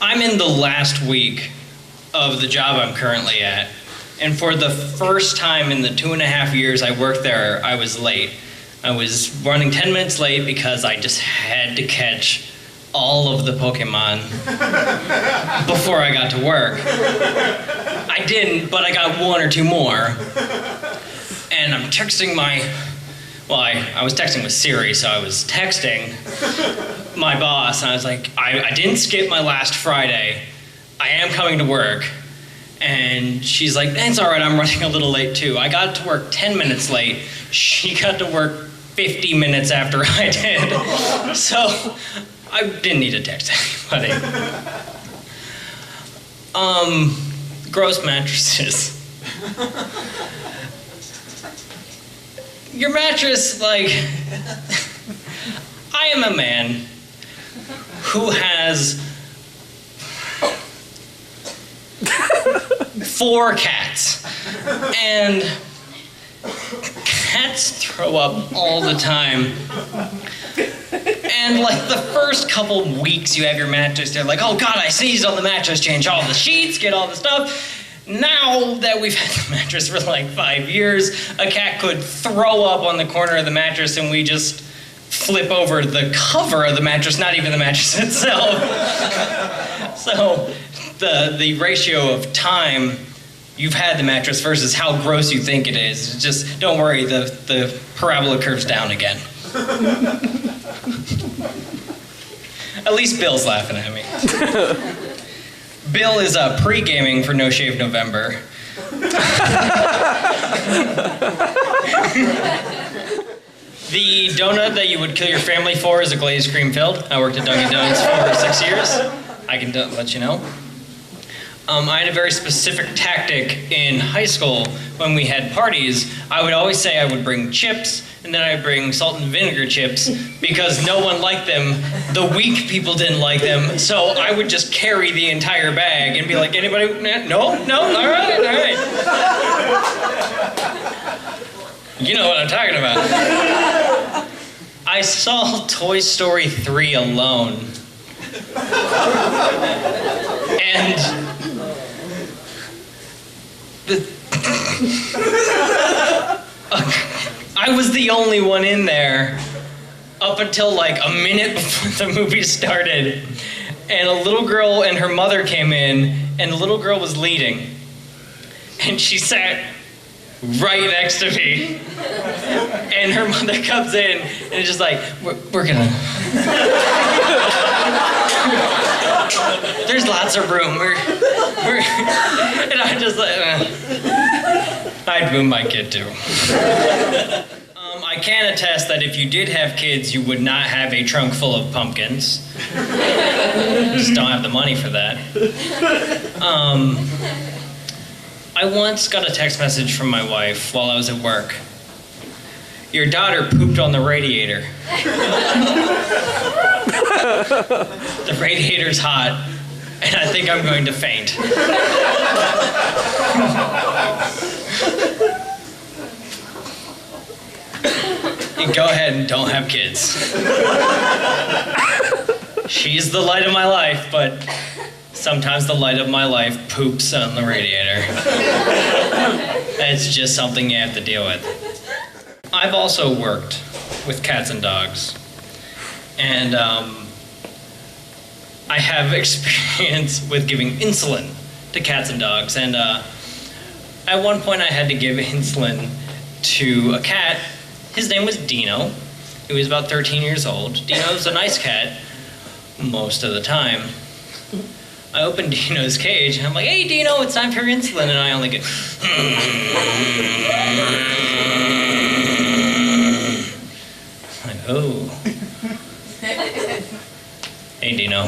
I'm in the last week of the job I'm currently at, and for the first time in the 2.5 years I worked there, I was late. I was running 10 minutes late because I just had to catch all of the Pokemon before I got to work. I didn't, but I got 1 or 2 more. And I'm texting I was texting with Siri, so I was texting my boss, and I was like, I didn't skip my last Friday. I am coming to work. And she's like, it's all right, I'm running a little late too. I got to work 10 minutes late. She got to work 50 minutes after I did. So I didn't need to text anybody. Gross mattresses. Your mattress, like, I am a man who has 4 cats, and cats throw up all the time. And like the first couple weeks you have your mattress, they're like, oh God, I sneezed on the mattress, change all the sheets, get all the stuff. Now that we've had the mattress for like 5 years, a cat could throw up on the corner of the mattress and we just flip over the cover of the mattress, not even the mattress itself. So the ratio of time you've had the mattress versus how gross you think it is, just don't worry, the parabola curves down again. At least Bill's laughing at me. Bill is pre-gaming for No Shave November. The donut that you would kill your family for is a glazed cream filled. I worked at Dunkin' Donuts for 6 years. I can let you know. I had a very specific tactic in high school when we had parties. I would always say I would bring chips, and then I would bring salt and vinegar chips because no one liked them. The weak people didn't like them, so I would just carry the entire bag and be like, anybody? No, all right. You know what I'm talking about. I saw Toy Story 3 alone. And I was the only one in there up until like a minute before the movie started. And a little girl and her mother came in, and the little girl was leading. And she sat right next to me. And her mother comes in and is just like, we're gonna... There's lots of room. And I'm just like, I'd boom my kid too. I can attest that if you did have kids, you would not have a trunk full of pumpkins. Just don't have the money for that. I once got a text message from my wife while I was at work. Your daughter pooped on the radiator. The radiator's hot, and I think I'm going to faint. You go ahead and don't have kids. She's the light of my life, but sometimes the light of my life poops on the radiator. It's just something you have to deal with. I've also worked with cats and dogs, and I have experience with giving insulin to cats and dogs, and at one point I had to give insulin to a cat. His name was Dino. He was about 13 years old. Dino's a nice cat most of the time. I opened Dino's cage and I'm like, hey Dino, it's time for your insulin, and I only get like, oh. Hey Dino. I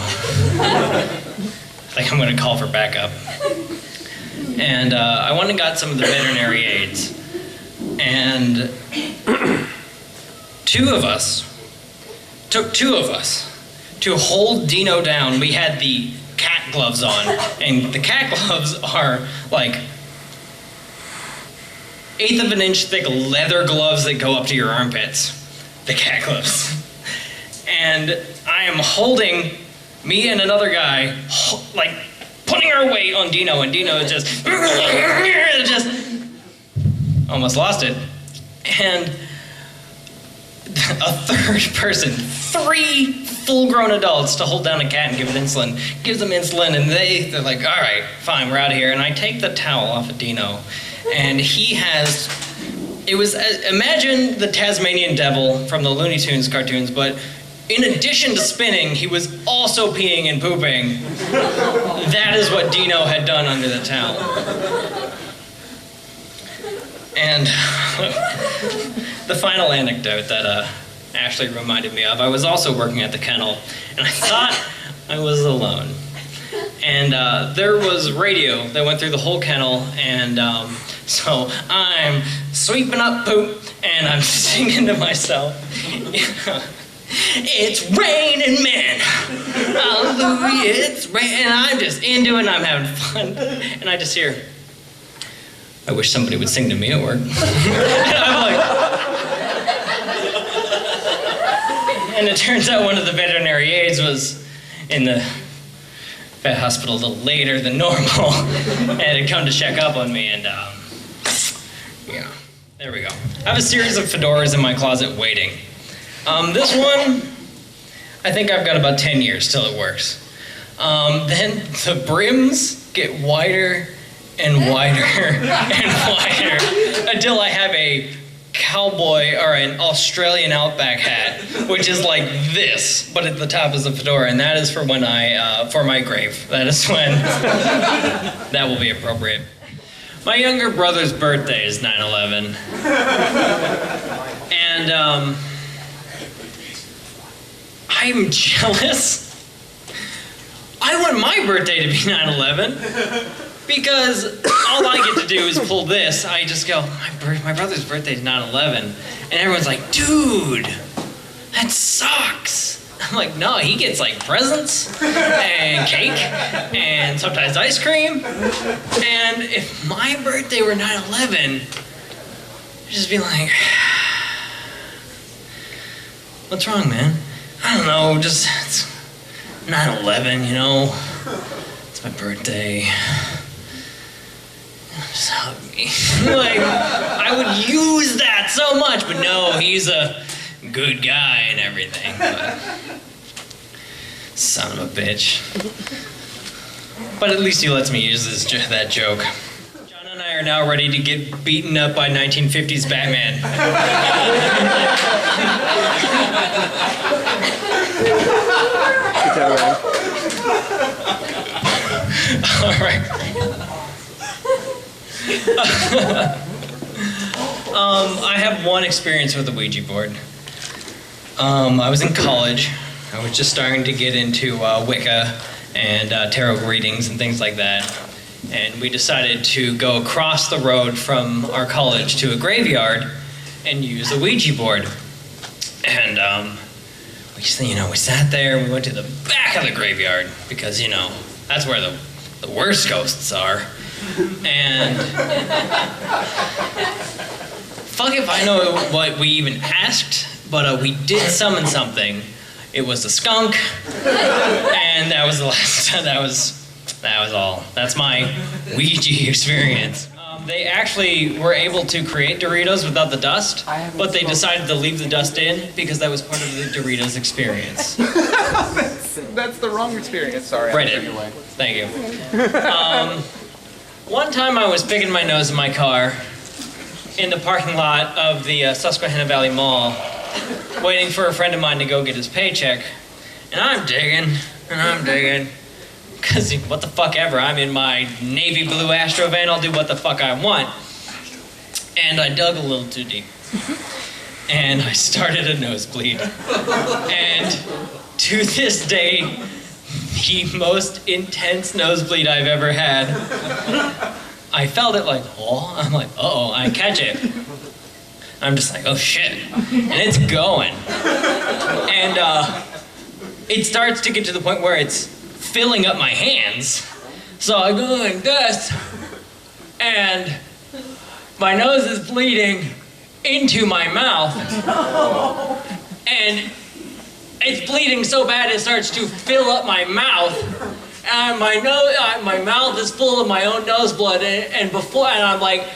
think I'm gonna call for backup. And I went and got some of the veterinary aids. And took two of us to hold Dino down. We had the cat gloves on, and the cat gloves are like 1/8 of an inch thick leather gloves that go up to your armpits. The cat gloves. And I am holding Me and another guy, like, putting our weight on Dino, and Dino just almost lost it. And a third person, 3 full-grown adults to hold down a cat and give it insulin, gives them insulin, and they're like, all right, fine, we're out of here. And I take the towel off of Dino, and he has, it was, imagine the Tasmanian Devil from the Looney Tunes cartoons, but in addition to spinning, he was also peeing and pooping. That is what Dino had done under the towel. And the final anecdote that Ashley reminded me of, I was also working at the kennel, and I thought I was alone. And there was radio that went through the whole kennel, and so I'm sweeping up poop, and I'm singing to myself. It's raining men, hallelujah, it's raining. And I'm just into it, and I'm having fun, and I just hear, I wish somebody would sing to me at work. And I'm like, and it turns out one of the veterinary aides was in the vet hospital a little later than normal, and had come to check up on me, and yeah, there we go. I have a series of fedoras in my closet waiting. This one, I think I've got about 10 years till it works. Then the brims get wider and wider and wider until I have a cowboy or an Australian Outback hat, which is like this, but at the top is a fedora, and that is for when for my grave. That is when that will be appropriate. My younger brother's birthday is 9/11, and I'm jealous. I want my birthday to be 9/11 because all I get to do is pull this. I just go, my brother's birthday is 9/11, and everyone's like, dude, that sucks. I'm like, no, he gets like presents and cake and sometimes ice cream. And if my birthday were 9/11, I'd just be like, what's wrong, man? I don't know, just it's 9/11, you know? It's my birthday. Just hug me. Like, I would use that so much, but no, he's a good guy and everything. But son of a bitch. But at least he lets me use that joke. John and I are now ready to get beaten up by 1950s Batman. All right. I have one experience with the Ouija board. I was in college. I was just starting to get into Wicca and tarot readings and things like that. And we decided to go across the road from our college to a graveyard and use a Ouija board. And we sat there and we went to the back of the graveyard because, that's where the worst ghosts are. And fuck if I know what we even asked, but we did summon something. It was a skunk, and that was the last time. That was all. That's my Ouija experience. They actually were able to create Doritos without the dust, but they decided to leave the dust in because that was part of the Doritos experience. That's the wrong experience, sorry. Right in. Thank you. One time I was picking my nose in my car in the parking lot of the Susquehanna Valley Mall, waiting for a friend of mine to go get his paycheck, and I'm digging, because what the fuck ever, I'm in my navy blue Astro van, I'll do what the fuck I want. And I dug a little too deep. And I started a nosebleed. And to this day, the most intense nosebleed I've ever had. I felt it like, oh, I'm like, uh-oh, I catch it. I'm just like, oh shit, and it's going. And it starts to get to the point where it's filling up my hands. So I go like this, and my nose is bleeding into my mouth. And it's bleeding so bad it starts to fill up my mouth. And my mouth is full of my own nose blood, and I'm like,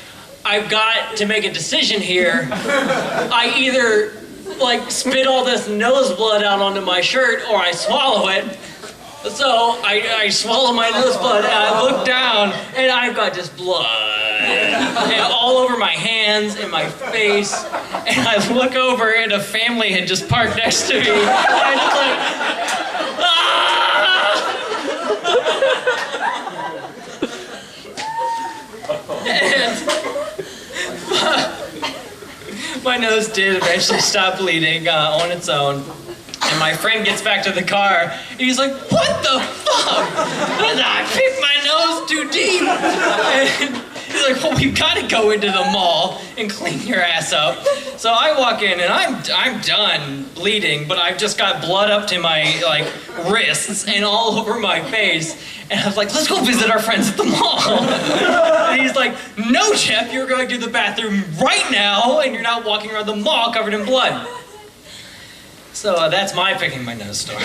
I've got to make a decision here. I either like spit all this nose blood out onto my shirt, or I swallow it. So I swallow my nose blood, and I look down, and I've got just blood and all over my hands and my face. And I look over, and a family had just parked next to me. And I'm just like, ah! And my nose did eventually stop bleeding on its own. And my friend gets back to the car, and he's like, what the fuck? And I picked my nose too deep. And he's like, well, we've got to go into the mall and clean your ass up. So I walk in, and I'm done bleeding, but I've just got blood up to my like wrists and all over my face. And I was like, let's go visit our friends at the mall. And he's like, no, Jeff, you're going to the bathroom right now, and you're not walking around the mall covered in blood. So that's my picking my nose story.